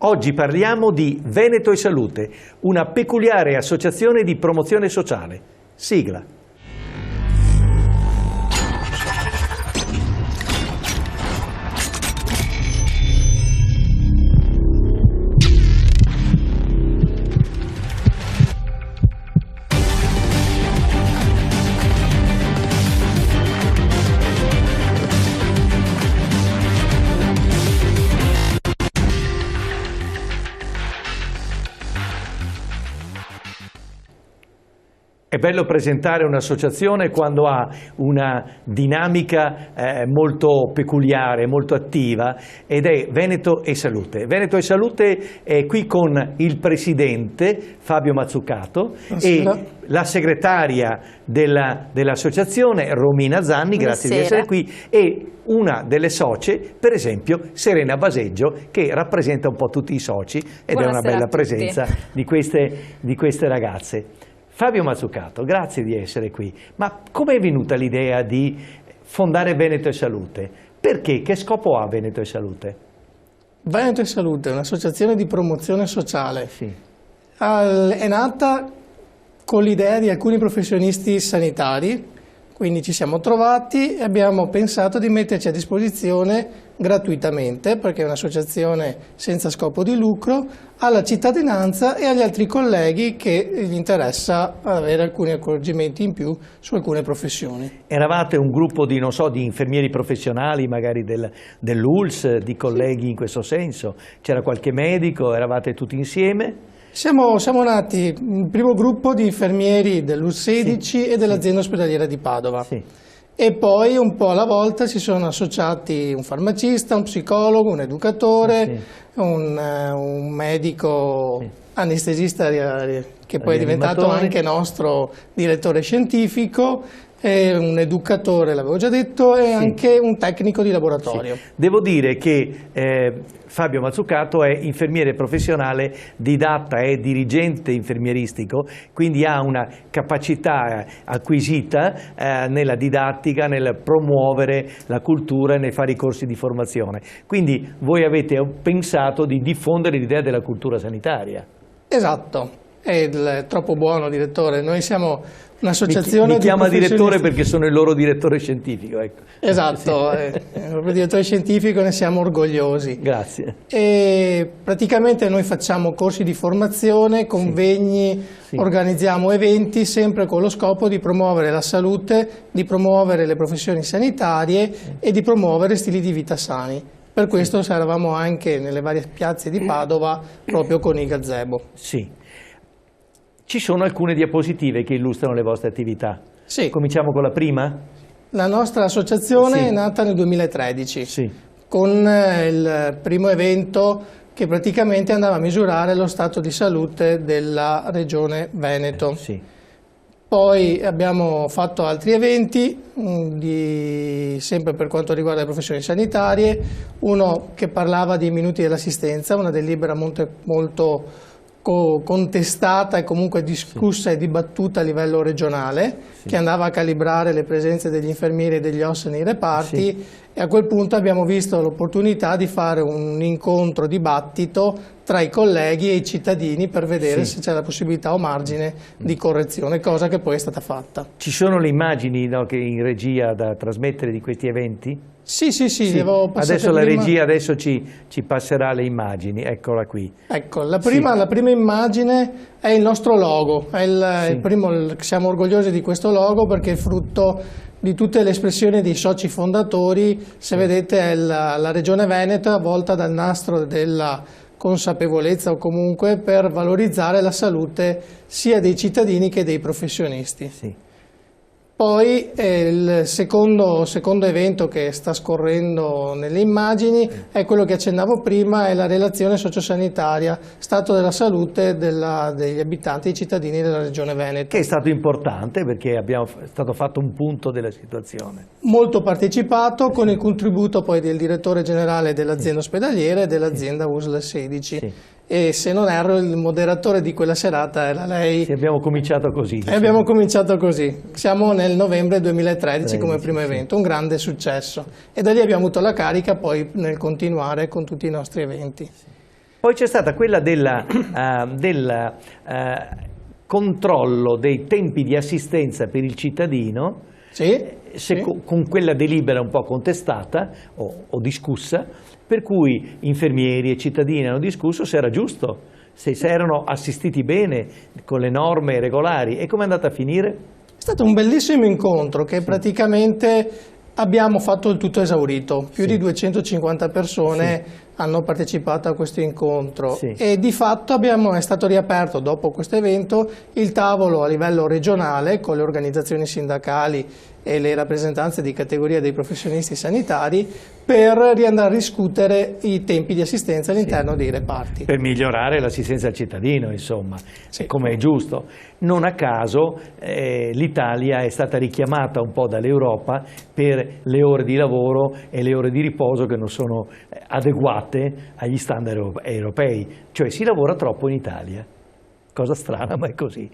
Oggi parliamo di Veneto e Salute, una peculiare associazione di promozione sociale. Sigla. È bello presentare un'associazione quando ha una dinamica molto peculiare, molto attiva, ed è Veneto e Salute. Veneto e Salute è qui con il presidente Fabio Mazzucato e la segretaria dell'associazione Romina Zanni, grazie di essere qui, e una delle socie, per esempio Serena Baseggio, che rappresenta un po' tutti i soci ed è una bella presenza di queste ragazze. Fabio Mazzucato, grazie di essere qui, ma come è venuta l'idea di fondare Veneto e Salute? Perché? Che scopo ha Veneto e Salute? Veneto e Salute è un'associazione di promozione sociale. Sì. È nata con l'idea di alcuni professionisti sanitari, quindi ci siamo trovati e abbiamo pensato di metterci a disposizione gratuitamente, perché è un'associazione senza scopo di lucro, alla cittadinanza e agli altri colleghi che gli interessa avere alcuni accorgimenti in più su alcune professioni. Eravate un gruppo di, non so, di infermieri professionali, magari dell'ULSS, di colleghi in questo senso? C'era qualche medico? Eravate tutti insieme? Siamo nati il primo gruppo di infermieri dell'ULSS 16 e dell'azienda ospedaliera di Padova. Sì. E poi un po' alla volta si sono associati un farmacista, un psicologo, un educatore, un medico anestesista che poi è diventato anche nostro direttore scientifico, e un educatore, l'avevo già detto, e anche un tecnico di laboratorio. Sì. Devo dire che Fabio Mazzucato è infermiere professionale, didatta e dirigente infermieristico, quindi ha una capacità acquisita nella didattica, nel promuovere la cultura e nel fare i corsi di formazione. Quindi voi avete pensato di diffondere l'idea della cultura sanitaria. Esatto, è troppo buono direttore, noi siamo un'associazione mi chiama direttore perché sono il loro direttore scientifico. Ecco. Esatto, proprio direttore scientifico, ne siamo orgogliosi. Grazie. E praticamente noi facciamo corsi di formazione, convegni, organizziamo eventi sempre con lo scopo di promuovere la salute, di promuovere le professioni sanitarie e di promuovere stili di vita sani. Per questo eravamo anche nelle varie piazze di Padova proprio con i gazebo. Sì. Ci sono alcune diapositive che illustrano le vostre attività. Sì. Cominciamo con la prima? La nostra associazione è nata nel 2013 con il primo evento che praticamente andava a misurare lo stato di salute della regione Veneto. Poi abbiamo fatto altri eventi, sempre per quanto riguarda le professioni sanitarie, uno che parlava di minuti dell'assistenza, una delibera molto contestata e comunque discussa e dibattuta a livello regionale, che andava a calibrare le presenze degli infermieri e degli OSS nei reparti, e a quel punto abbiamo visto l'opportunità di fare un incontro dibattito tra i colleghi e i cittadini per vedere se c'è la possibilità o margine di correzione, cosa che poi è stata fatta. Ci sono le immagini che in regia da trasmettere di questi eventi? Sì. Adesso la regia ci passerà le immagini, eccola qui. Ecco, la prima immagine è il nostro logo, siamo orgogliosi di questo logo perché è frutto di tutte le espressioni dei soci fondatori. Se vedete è la regione Veneto avvolta dal nastro della consapevolezza o comunque per valorizzare la salute sia dei cittadini che dei professionisti. Poi il secondo evento che sta scorrendo nelle immagini è quello che accennavo prima, è la relazione sociosanitaria, stato della salute degli abitanti e cittadini della regione Veneto. Che è stato importante perché è stato fatto un punto della situazione. Molto partecipato con il contributo poi del direttore generale dell'azienda ospedaliera e dell'azienda USL 16. E se non erro il moderatore di quella serata era lei. Abbiamo cominciato così. Abbiamo cominciato così. Siamo nel novembre 2013 come primo evento, un grande successo. E da lì abbiamo avuto la carica poi nel continuare con tutti i nostri eventi. Poi c'è stata quella del controllo dei tempi di assistenza per il cittadino, con quella delibera un po' contestata o discussa, per cui infermieri e cittadini hanno discusso se era giusto, se erano assistiti bene con le norme regolari. E come è andata a finire? È stato un bellissimo incontro che praticamente abbiamo fatto il tutto esaurito, più di 250 persone hanno partecipato a questo incontro e di fatto è stato riaperto dopo questo evento il tavolo a livello regionale con le organizzazioni sindacali e le rappresentanze di categoria dei professionisti sanitari per andare a discutere i tempi di assistenza all'interno dei reparti. Per migliorare l'assistenza al cittadino, insomma, come è giusto. Non a caso l'Italia è stata richiamata un po' dall'Europa per le ore di lavoro e le ore di riposo che non sono adeguate agli standard europei, cioè si lavora troppo in Italia, cosa strana ma è così,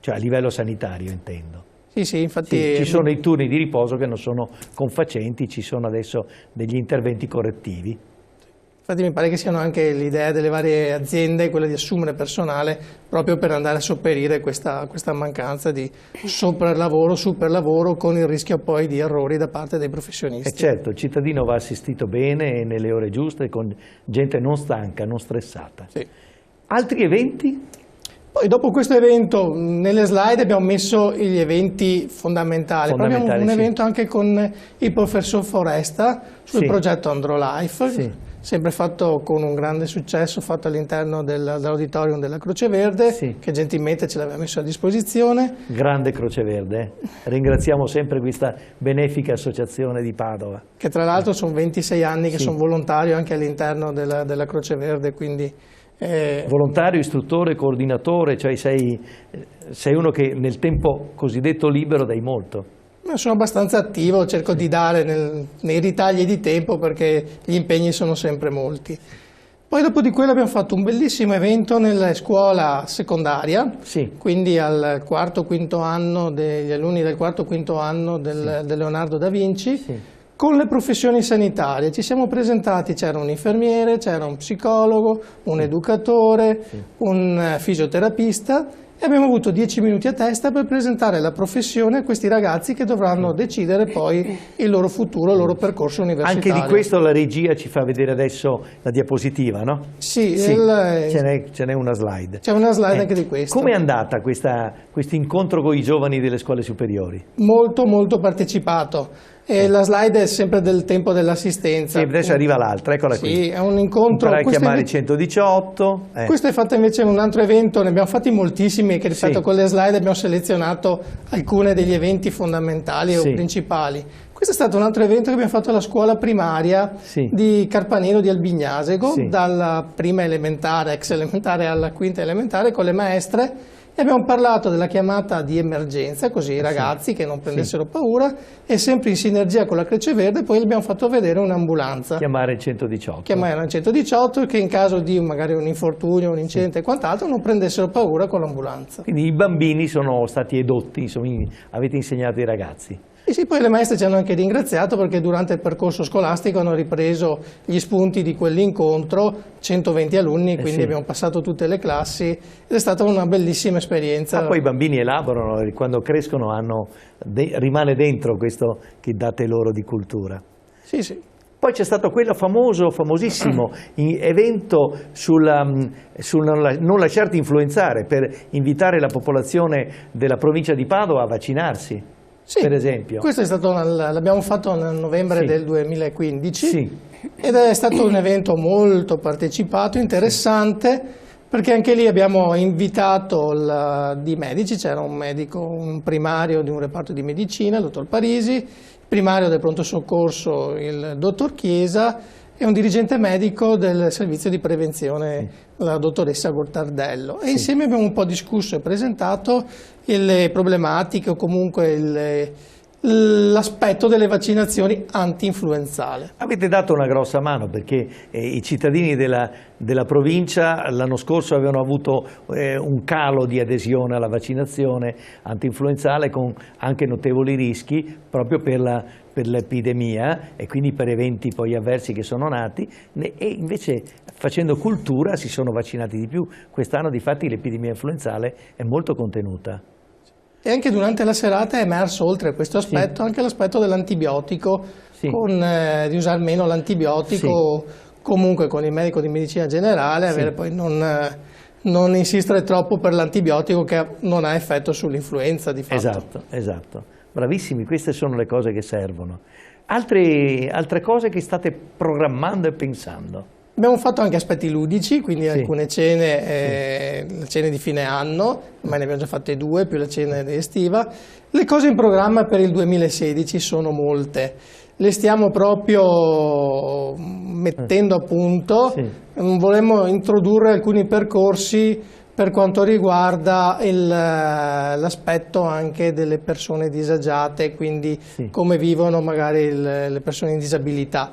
cioè a livello sanitario intendo. Sì, infatti ci sono i turni di riposo che non sono confacenti, ci sono adesso degli interventi correttivi. Infatti mi pare che siano anche l'idea delle varie aziende, quella di assumere personale proprio per andare a sopperire questa mancanza di superlavoro con il rischio poi di errori da parte dei professionisti. Certo, il cittadino va assistito bene e nelle ore giuste con gente non stanca, non stressata. Altri eventi? Poi dopo questo evento nelle slide abbiamo messo gli eventi fondamentali. Abbiamo un evento anche con il professor Foresta sul progetto AndroLife, sempre fatto con un grande successo, fatto all'interno dell'auditorium della Croce Verde, che gentilmente ce l'aveva messo a disposizione. Grande Croce Verde, ringraziamo sempre questa benefica associazione di Padova. Che tra l'altro sono 26 anni che sono volontario anche all'interno della Croce Verde, quindi... Volontario, istruttore, coordinatore, cioè sei uno che nel tempo cosiddetto libero dai molto. Sono abbastanza attivo, cerco di dare nei ritagli di tempo perché gli impegni sono sempre molti. Poi dopo di quello abbiamo fatto un bellissimo evento nella scuola secondaria, quindi al quarto-quinto anno, degli alunni del quarto-quinto anno del Leonardo da Vinci, con le professioni sanitarie. Ci siamo presentati, c'era un infermiere, c'era un psicologo, un educatore, un fisioterapista e abbiamo avuto 10 minuti a testa per presentare la professione a questi ragazzi che dovranno decidere poi il loro futuro, il loro percorso universitario. Anche di questo la regia ci fa vedere adesso la diapositiva, no? Sì, ce n'è una slide. C'è una slide anche di questo. Come è andata questo incontro con i giovani delle scuole superiori? Molto, molto partecipato. E la slide è sempre del tempo dell'assistenza. E adesso arriva l'altra, eccola qui. Sì, è un incontro. Imparare a chiamare 118. Questo è fatto invece in un altro evento, ne abbiamo fatti moltissimi che rispetto a quelle slide abbiamo selezionato alcune degli eventi fondamentali o principali. Questo è stato un altro evento che abbiamo fatto alla scuola primaria di Carpanero di Albignasego, dalla prima elementare, ex elementare alla quinta elementare con le maestre. E abbiamo parlato della chiamata di emergenza, così i ragazzi che non prendessero paura, e sempre in sinergia con la Croce Verde poi gli abbiamo fatto vedere un'ambulanza. Chiamare il 118. Chiamare il 118 che in caso di magari un infortunio, un incidente e quant'altro non prendessero paura con l'ambulanza. Quindi i bambini sono stati edotti, insomma, avete insegnato ai ragazzi. Sì, poi le maestre ci hanno anche ringraziato perché durante il percorso scolastico hanno ripreso gli spunti di quell'incontro, 120 alunni, quindi abbiamo passato tutte le classi ed è stata una bellissima esperienza. Poi i bambini elaborano, quando crescono rimane dentro questo che date loro di cultura. Sì, sì. Poi c'è stato quello famosissimo evento sul non lasciarti influenzare per invitare la popolazione della provincia di Padova a vaccinarsi. Sì, per esempio. Questo è stato, l'abbiamo fatto nel novembre del 2015 ed è stato un evento molto partecipato, interessante, perché anche lì abbiamo invitato di medici, c'era un medico, un primario di un reparto di medicina, il dottor Parisi, il primario del pronto soccorso, il dottor Chiesa, e un dirigente medico del servizio di prevenzione, la dottoressa Gortardello. E insieme abbiamo un po' discusso e presentato le problematiche o comunque l'aspetto delle vaccinazioni anti-influenzale. Avete dato una grossa mano perché i cittadini della provincia l'anno scorso avevano avuto un calo di adesione alla vaccinazione anti-influenzale con anche notevoli rischi proprio per l'epidemia e quindi per eventi poi avversi che sono nati, e invece facendo cultura si sono vaccinati di più. Quest'anno difatti l'epidemia influenzale è molto contenuta. E anche durante la serata è emerso, oltre a questo aspetto, anche l'aspetto dell'antibiotico, di usare meno l'antibiotico, comunque con il medico di medicina generale, avere poi non insistere troppo per l'antibiotico che non ha effetto sull'influenza di fatto. Esatto. Bravissimi, queste sono le cose che servono. Altre cose che state programmando e pensando? Abbiamo fatto anche aspetti ludici, quindi alcune cene, le cene di fine anno, ma ne abbiamo già fatte 2, più la cena estiva. Le cose in programma per il 2016 sono molte, le stiamo proprio mettendo a punto. Vorremmo introdurre alcuni percorsi per quanto riguarda l'aspetto anche delle persone disagiate, quindi come vivono magari le persone in disabilità.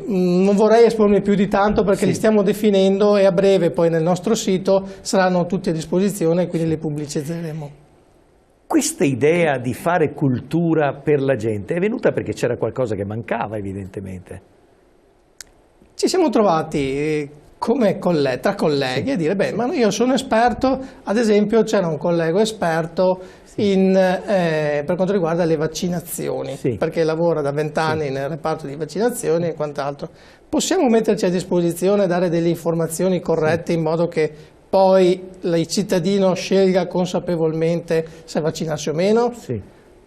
Non vorrei espormi più di tanto perché li stiamo definendo e a breve poi nel nostro sito saranno tutti a disposizione e quindi li pubblicizzeremo. Questa idea di fare cultura per la gente è venuta perché c'era qualcosa che mancava evidentemente. Ci siamo trovati come tra colleghi a dire, beh, ma io sono esperto, ad esempio c'era un collega esperto per quanto riguarda le vaccinazioni, perché lavora da 20 anni nel reparto di vaccinazioni e quant'altro. Possiamo metterci a disposizione, dare delle informazioni corrette in modo che poi il cittadino scelga consapevolmente se vaccinarsi o meno?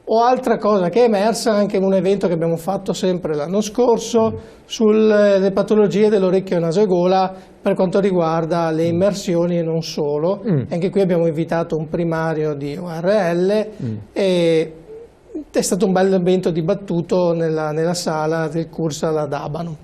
O altra cosa che è emersa anche in un evento che abbiamo fatto sempre l'anno scorso sulle patologie dell'orecchio, naso e gola per quanto riguarda le immersioni e non solo. Anche qui abbiamo invitato un primario di ORL e è stato un bel evento dibattuto nella sala del Cursal ad Abano.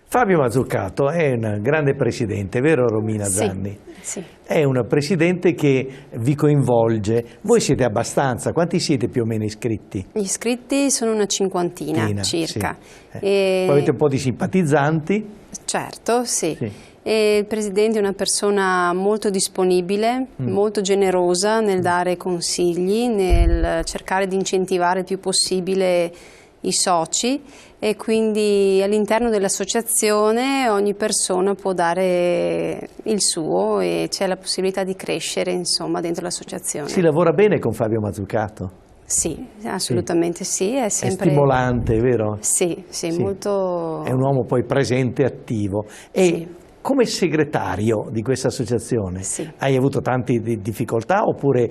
Fabio Mazzucato è un grande presidente, vero Romina Zanni? Sì. È un presidente che vi coinvolge. Voi siete abbastanza, quanti siete più o meno iscritti? Gli iscritti sono una cinquantina circa. Poi avete un po' di simpatizzanti? Certo, sì. E il presidente è una persona molto disponibile, molto generosa nel dare consigli, nel cercare di incentivare il più possibile i soci, e quindi all'interno dell'associazione ogni persona può dare il suo e c'è la possibilità di crescere, insomma, dentro l'associazione. Si lavora bene con Fabio Mazzucato? Sì, assolutamente sì. È sempre... È stimolante, vero? Sì, molto... È un uomo poi presente e attivo. E come segretario di questa associazione hai avuto tante difficoltà oppure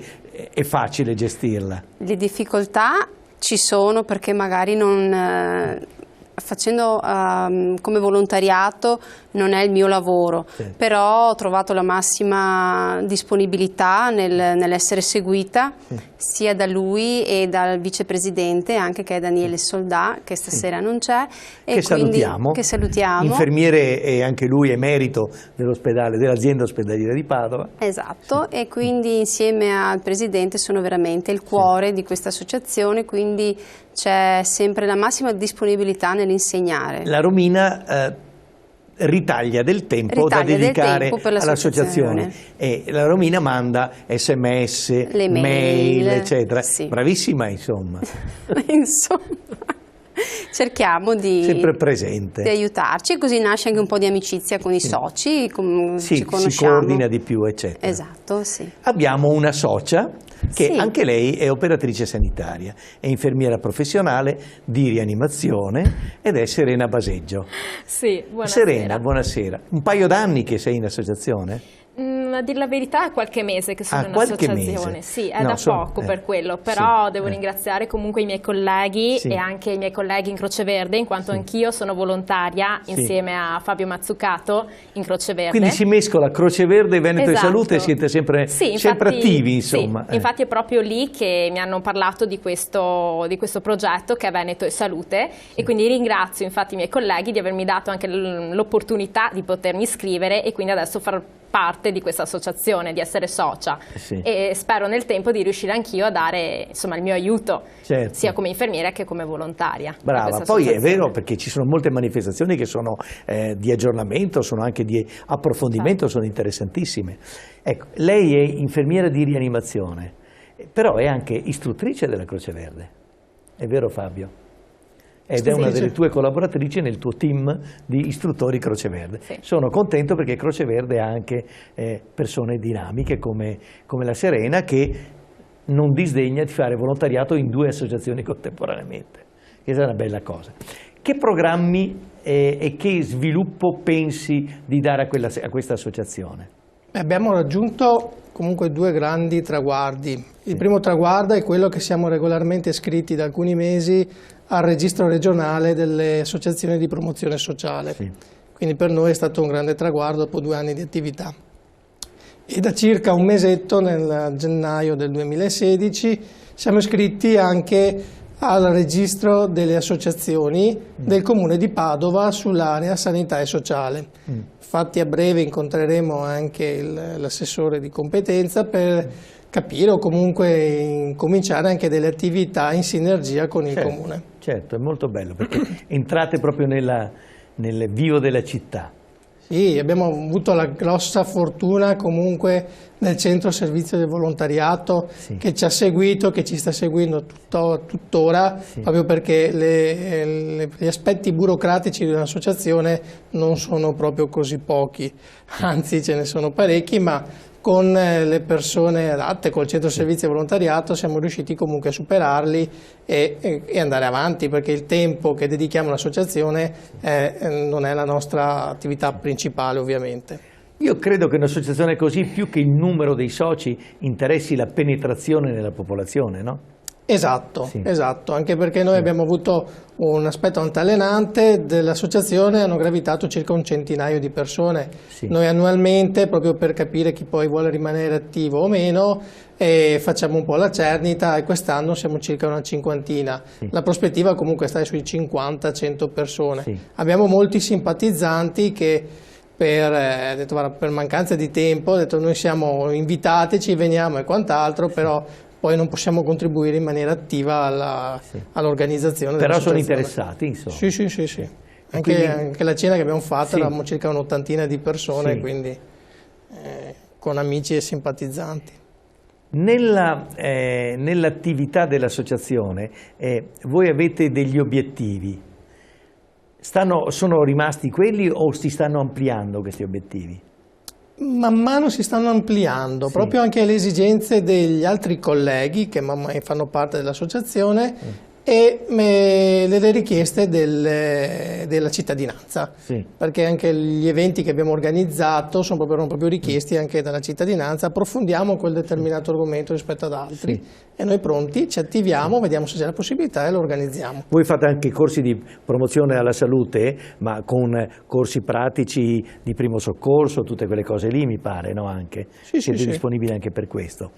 è facile gestirla? Le difficoltà ci sono perché magari facendo come volontariato non è il mio lavoro, però ho trovato la massima disponibilità nell'essere seguita sia da lui e dal vicepresidente, anche che è Daniele Soldà, che stasera non c'è, e che salutiamo, infermiere, e anche lui emerito dell'azienda ospedaliera di Padova. Esatto, e quindi insieme al presidente sono veramente il cuore di questa associazione, quindi c'è sempre la massima disponibilità nell'insegnare. La Romina ritaglia del tempo da dedicare all'associazione e la Romina manda SMS, le mail, eccetera. Bravissima, insomma. Cerchiamo sempre presente, di aiutarci, e così nasce anche un po' di amicizia con i soci, ci conosciamo. Si coordina di più, eccetera. Esatto, Abbiamo una socia che anche lei è operatrice sanitaria, è infermiera professionale di rianimazione ed è Serena Baseggio. Sì, buonasera. Serena, buonasera. Un paio d'anni che sei in associazione? A dire la verità è qualche mese che sono in associazione, sì, è da poco per quello, però devo ringraziare comunque i miei colleghi e anche i miei colleghi in Croce Verde, in quanto anch'io sono volontaria insieme a Fabio Mazzucato in Croce Verde. Quindi si mescola Croce Verde, Veneto e Salute, siete sempre attivi, insomma. Sì, infatti è proprio lì che mi hanno parlato di questo progetto che è Veneto e Salute, e quindi ringrazio infatti i miei colleghi di avermi dato anche l'opportunità di potermi iscrivere e quindi adesso far parte di questa associazione, di essere socia, e spero nel tempo di riuscire anch'io a dare il mio aiuto, sia come infermiera che come volontaria. Brava, poi è vero, perché ci sono molte manifestazioni che sono di aggiornamento, sono anche di approfondimento, sono interessantissime. Ecco, lei è infermiera di rianimazione, però è anche istruttrice della Croce Verde, è vero Fabio? Ed è una delle tue collaboratrici nel tuo team di istruttori Croce Verde. Sono contento perché Croce Verde ha anche persone dinamiche come la Serena, che non disdegna di fare volontariato in 2 associazioni contemporaneamente. Questa è una bella cosa. Che programmi e che sviluppo pensi di dare a questa associazione? Abbiamo raggiunto comunque 2 grandi traguardi. Il primo traguardo è quello che siamo regolarmente iscritti da alcuni mesi al registro regionale delle associazioni di promozione sociale. Quindi per noi è stato un grande traguardo dopo 2 anni di attività. E da circa un mesetto, nel gennaio del 2016, siamo iscritti anche al registro delle associazioni del Comune di Padova sull'area sanità e sociale. Infatti a breve incontreremo anche l'assessore di competenza per capire o comunque cominciare anche delle attività in sinergia con il Comune. Certo, è molto bello perché entrate proprio nel vivo della città. Sì, abbiamo avuto la grossa fortuna comunque del centro servizio del volontariato che ci ha seguito, che ci sta seguendo tuttora, proprio perché gli aspetti burocratici di un'associazione non sono proprio così pochi, anzi ce ne sono parecchi, ma con le persone adatte, col centro servizio volontariato, siamo riusciti comunque a superarli e andare avanti, perché il tempo che dedichiamo all'associazione non è la nostra attività principale, ovviamente. Io credo che un'associazione così, più che il numero dei soci, interessi la penetrazione nella popolazione, no? Esatto, esatto, anche perché noi abbiamo avuto un aspetto altalenante dell'associazione, hanno gravitato circa un centinaio di persone. Noi annualmente, proprio per capire chi poi vuole rimanere attivo o meno, facciamo un po' la cernita, e quest'anno siamo circa una cinquantina. La prospettiva comunque sta sui 50-100 persone. Abbiamo molti simpatizzanti che per mancanza di tempo hanno detto noi siamo invitati, ci veniamo e quant'altro, però poi non possiamo contribuire in maniera attiva all'organizzazione. Però sono interessati, insomma. Sì. Anche la cena che abbiamo fatto eravamo circa un'ottantina di persone, quindi con amici e simpatizzanti. Nell'attività dell'associazione voi avete degli obiettivi. Sono rimasti quelli o si stanno ampliando questi obiettivi? Man mano si stanno ampliando, proprio anche le esigenze degli altri colleghi che man mano fanno parte dell'associazione e le richieste della cittadinanza, perché anche gli eventi che abbiamo organizzato erano proprio richiesti anche dalla cittadinanza. Approfondiamo quel determinato argomento rispetto ad altri e noi pronti ci attiviamo, vediamo se c'è la possibilità e lo organizziamo. Voi fate anche corsi di promozione alla salute, ma con corsi pratici di primo soccorso, tutte quelle cose lì mi pare, no? Anche siete disponibili anche per questo.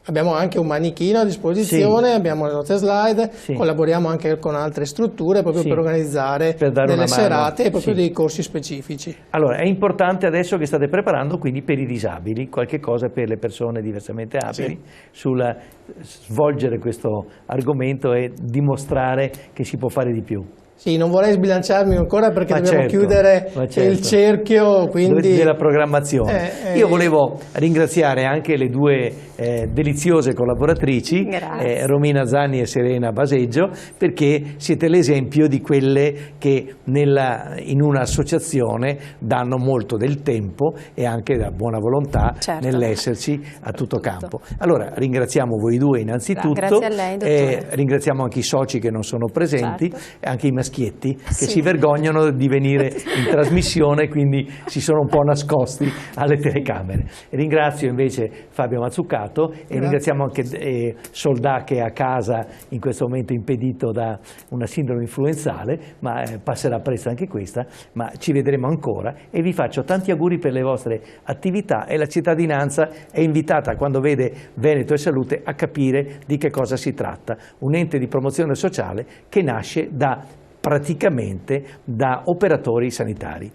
Abbiamo anche un manichino a disposizione, abbiamo le nostre slide, collaboriamo anche con altre strutture proprio per organizzare delle serate e proprio dei corsi specifici. Allora, è importante adesso che state preparando quindi per i disabili, qualche cosa per le persone diversamente abili, sul svolgere questo argomento e dimostrare che si può fare di più. Sì, non vorrei sbilanciarmi ancora perché dobbiamo chiudere il cerchio della programmazione. Io volevo ringraziare anche le 2 deliziose collaboratrici, Romina Zanni e Serena Baseggio, perché siete l'esempio di quelle che in un'associazione danno molto del tempo e anche da buona volontà nell'esserci a tutto campo. Allora ringraziamo voi 2 innanzitutto, grazie a lei, dottore. Ringraziamo anche i soci che non sono presenti, anche i maschietti che si vergognano di venire in trasmissione, quindi si sono un po' nascosti alle telecamere. Ringrazio invece Fabio Mazzucato e ringraziamo anche Soldà, che è a casa in questo momento impedito da una sindrome influenzale, ma passerà presto anche questa, ma ci vedremo ancora e vi faccio tanti auguri per le vostre attività, e la cittadinanza è invitata, quando vede Veneto e Salute, a capire di che cosa si tratta. Un ente di promozione sociale che nasce praticamente da operatori sanitari.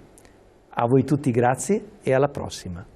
A voi tutti grazie e alla prossima.